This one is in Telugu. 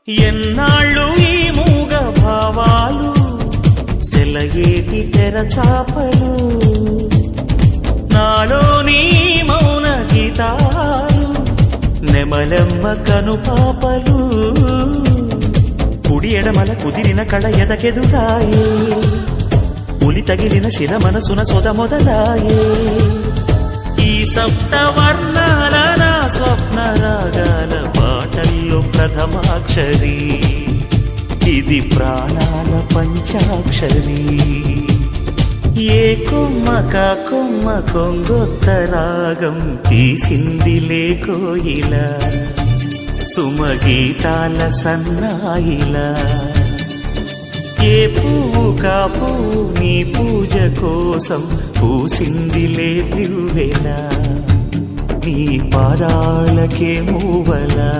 ఎన్నాళ్ళు ఈ మూగ భావాలు సెలయేటి తెరచాపలు నాలోని మౌన గీతాలు నెమలెమ్మ కనుపాపలు కుడి ఎడమల కుదిరిన కళ ఎదకెదురాయే ఉలి తగిలిన శిల మనసున సొద మొదలాయే ఈ సప్తవర్ణాల నా స్వప్న రాగాల పాటల్లో ప్రథమాక్షరి ఇది ప్రాణాల పంచాక్షరి ఏ కొమ్మక కొమ్మ కొంగొత్త రాగం తీసిందిలే కోయిల సుమగీతాల సన్నాయిలా ఏ పువ్వు కాపు నీ పూజ కోసం పూసిందిలే దివ్వెల నీ పాదాలకే మూవలా